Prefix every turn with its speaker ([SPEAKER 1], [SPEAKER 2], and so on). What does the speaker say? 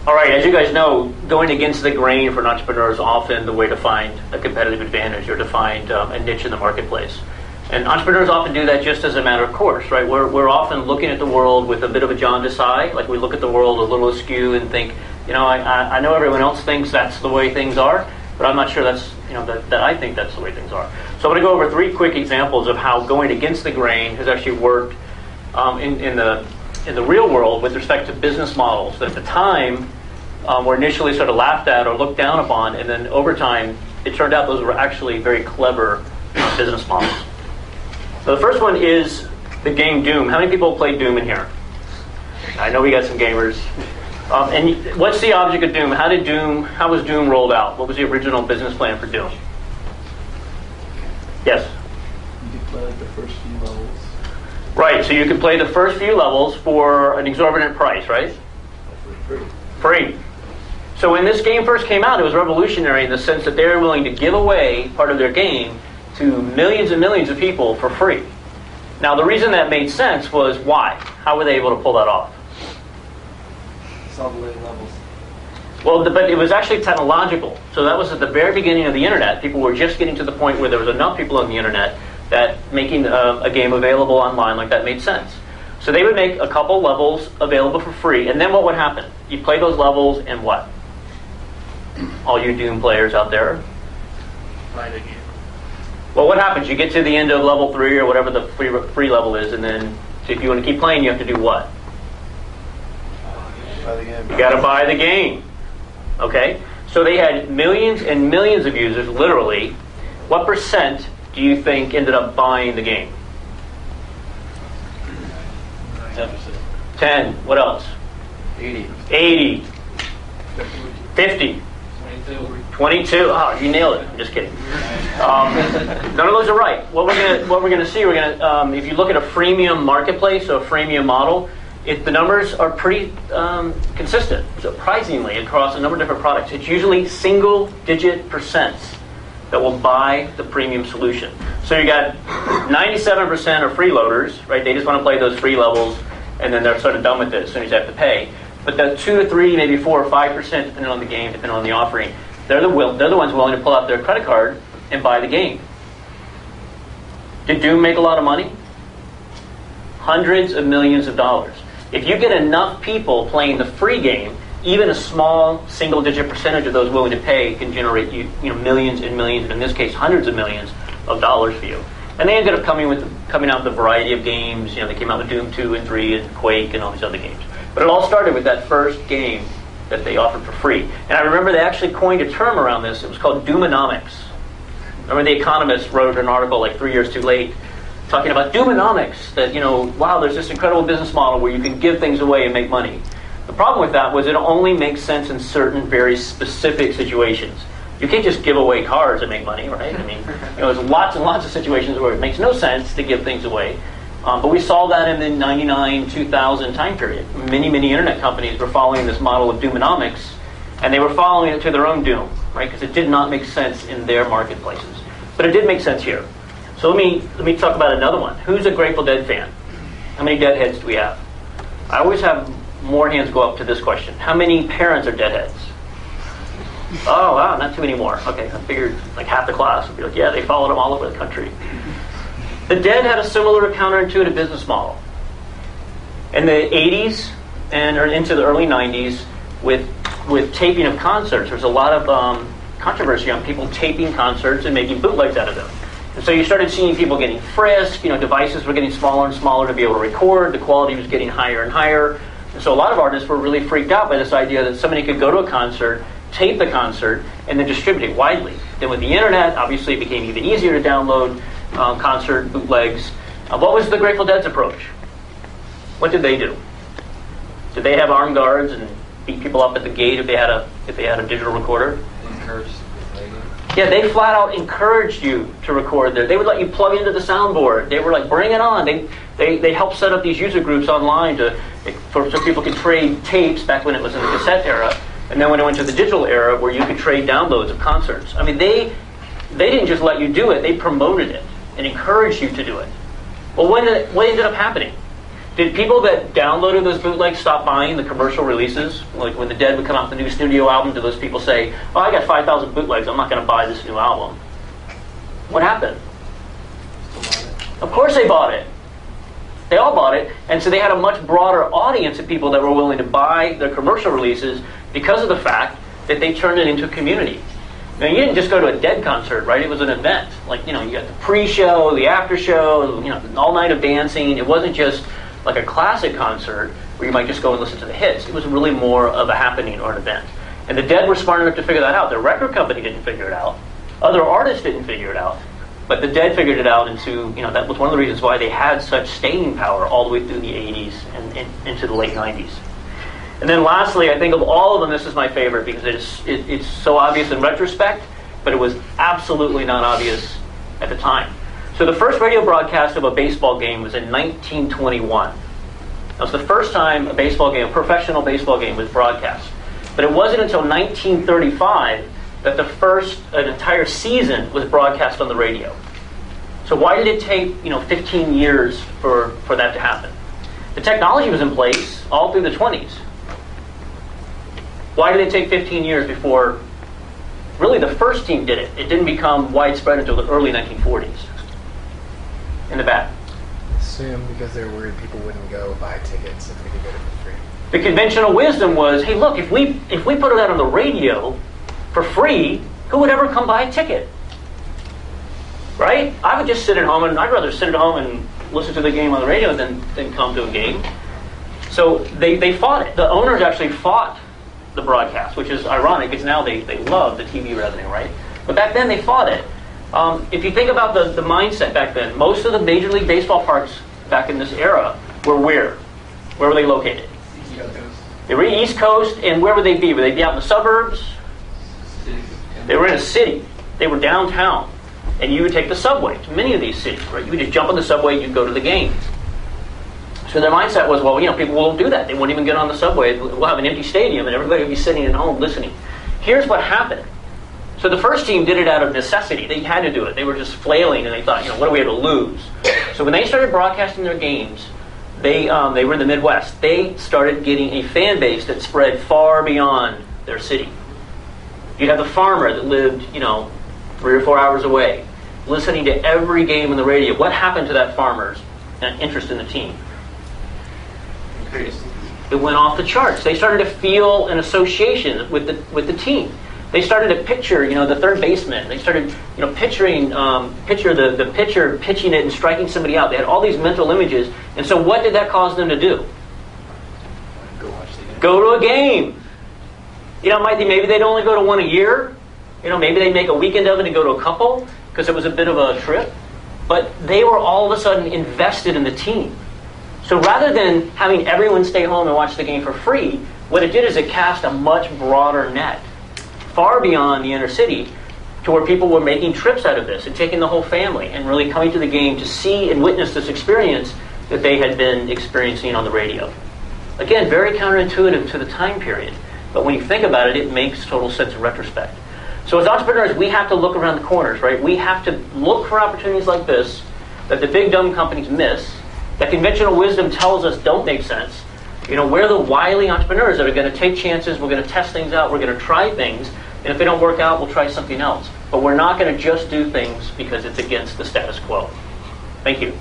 [SPEAKER 1] All right, as you guys know, going against the grain for an entrepreneur is often the way to find a competitive advantage or to find a niche in the marketplace. And entrepreneurs often do that just as a matter of course, right? We're often looking at the world with a bit of a jaundiced eye, like we look at the world a little askew and think, I know everyone else thinks that's the way things are, but I'm not sure that's, that I think that's the way things are. So I'm going to go over 3 quick examples of how going against the grain has actually worked in the real world with respect to business models that at the time were initially sort of laughed at or looked down upon, and then over time it turned out those were actually very clever business models. So the first one is the game Doom. How many people play Doom in here? I know we got some gamers. And what's the object of Doom? How was Doom rolled out? What was the original business plan for Doom? Yes?
[SPEAKER 2] You could play like the first few levels.
[SPEAKER 1] Right, so you could play the first few levels for an exorbitant price, right? Free. So when this game first came out, it was revolutionary in the sense that they were willing to give away part of their game to millions and millions of people for free. Now, the reason that made sense was why? How were they able to pull that off?
[SPEAKER 2] Solve the later levels.
[SPEAKER 1] Well, but it was actually technological. So that was at the very beginning of the internet. People were just getting to the point where there was enough people on the internet that making a game available online like that made sense. So they would make a couple levels available for free, and then what would happen? You play those levels, and what? All you Doom players out there?
[SPEAKER 2] Buy the game.
[SPEAKER 1] Well, what happens? You get to the end of level 3 or whatever the free level is, and then if you want to keep playing, you have to do what?
[SPEAKER 2] Buy the game.
[SPEAKER 1] You got to buy the game. Okay? So they had millions and millions of users, literally. What percent do you think ended up buying the game?
[SPEAKER 2] 10%.
[SPEAKER 1] 10. What else? 80. 50. 22. Oh, you nailed it. I'm just kidding. None of those are right. What we're gonna see, if you look at a freemium marketplace or a freemium model, the numbers are pretty consistent, surprisingly, across a number of different products. It's usually single-digit percents that will buy the premium solution. So you got 97% are freeloaders, right? They just want to play those free levels, and then they're sort of done with it as soon as you have to pay. But the 2 to 3, maybe 4 or 5%, depending on the game, depending on the offering, they're the ones willing to pull out their credit card and buy the game. Did Doom make a lot of money? Hundreds of millions of dollars. If you get enough people playing the free game, even a small single-digit percentage of those willing to pay can generate you millions and millions, and in this case, hundreds of millions of dollars for you. And they ended up coming out with a variety of games. They came out with Doom 2 and 3 and Quake and all these other games. But it all started with that first game that they offered for free. And I remember they actually coined a term around this. It was called Doomonomics. Remember The Economist wrote an article like 3 years too late talking about Doomonomics, that, wow, there's this incredible business model where you can give things away and make money. The problem with that was it only makes sense in certain very specific situations. You can't just give away cars and make money, right? I mean, there's lots and lots of situations where it makes no sense to give things away. But we saw that in the 99, 2000 time period. Many, many internet companies were following this model of Doomonomics, and they were following it to their own doom, right? Because it did not make sense in their marketplaces. But it did make sense here. So let me talk about another one. Who's a Grateful Dead fan? How many Deadheads do we have? I always have more hands go up to this question. How many parents are Deadheads? Oh, wow, not too many more. Okay, I figured like half the class would be like, yeah, they followed them all over the country. The Dead had a similar counterintuitive business model. In the 80s and into the early 90s, with taping of concerts, there was a lot of controversy on people taping concerts and making bootlegs out of them. And so you started seeing people getting frisked, devices were getting smaller and smaller to be able to record, the quality was getting higher and higher. And so a lot of artists were really freaked out by this idea that somebody could go to a concert, tape the concert, and then distribute it widely. Then with the internet, obviously it became even easier to download concert bootlegs. What was the Grateful Dead's approach? What did they do? Did they have armed guards and beat people up at the gate if they had a digital recorder? Yeah, they flat out encouraged you to record there. They would let you plug into the soundboard. They were like, bring it on. They helped set up these user groups online so people could trade tapes back when it was in the cassette era. And then when it went to the digital era where you could trade downloads of concerts. I mean, they didn't just let you do it. They promoted it and encouraged you to do it. Well, what ended up happening? Did people that downloaded those bootlegs stop buying the commercial releases? Like when the Dead would come out with the new studio album, do those people say, "Oh, I got 5,000 bootlegs, I'm not going to buy this new album"? What happened? Of course they bought it. They all bought it, and so they had a much broader audience of people that were willing to buy their commercial releases because of the fact that they turned it into a community. Now, you didn't just go to a Dead concert, right? It was an event. Like, you got the pre-show, the after-show, all night of dancing. It wasn't just like a classic concert where you might just go and listen to the hits. It was really more of a happening or an event. And the Dead were smart enough to figure that out. The record company didn't figure it out. Other artists didn't figure it out. But the Dead figured it out into, that was one of the reasons why they had such staying power all the way through the 80s and into the late 90s. And then lastly, I think of all of them, this is my favorite because it's so obvious in retrospect, but it was absolutely not obvious at the time. So the first radio broadcast of a baseball game was in 1921. That was the first time a professional baseball game was broadcast. But it wasn't until 1935 that an entire season was broadcast on the radio. So why did it take 15 years for that to happen? The technology was in place all through the 20s. Why did it take 15 years before really the first team did it? It didn't become widespread until the early 1940s. In the back.
[SPEAKER 3] Assume because they were worried people wouldn't go buy tickets if we could get it for free.
[SPEAKER 1] The conventional wisdom was, hey, look, if we put it out on the radio for free, who would ever come buy a ticket? Right? I would just sit at home, and I'd rather sit at home and listen to the game on the radio than come to a game. So they fought it. The owners actually fought the broadcast, which is ironic because now they love the TV revenue, right? But back then they fought it. If you think about the mindset back then, most of the Major League Baseball parks back in this era were where? Where were they located?
[SPEAKER 2] East Coast.
[SPEAKER 1] They were East Coast, and where would they be? Would they be out in the suburbs? They were in a city. They were downtown. And you would take the subway to many of these cities, right? You would just jump on the subway and you'd go to the game. So their mindset was, well, people won't do that. They won't even get on the subway. We'll have an empty stadium and everybody will be sitting at home listening. Here's what happened. So the first team did it out of necessity. They had to do it. They were just flailing, and they thought, what do we have to lose? So when they started broadcasting their games, they were in the Midwest. They started getting a fan base that spread far beyond their city. You'd have the farmer that lived, 3 or 4 hours away, listening to every game on the radio. What happened to that farmer's interest in the team? It went off the charts. They started to feel an association with the team. They started to picture, the third baseman. They started, picture the pitcher pitching it and striking somebody out. They had all these mental images. And so what did that cause them to do?
[SPEAKER 2] Go watch the game.
[SPEAKER 1] Go to a game. Maybe they'd only go to one a year. Maybe they'd make a weekend of it and go to a couple because it was a bit of a trip. But they were all of a sudden invested in the team. So rather than having everyone stay home and watch the game for free, what it did is it cast a much broader net, far beyond the inner city, to where people were making trips out of this and taking the whole family and really coming to the game to see and witness this experience that they had been experiencing on the radio. Again, very counterintuitive to the time period, but when you think about it, it makes total sense in retrospect. So as entrepreneurs, we have to look around the corners, right? We have to look for opportunities like this that the big dumb companies miss, that conventional wisdom tells us don't make sense. We're the wily entrepreneurs that are going to take chances, we're going to test things out, we're going to try things, and if they don't work out, we'll try something else. But we're not going to just do things because it's against the status quo. Thank you.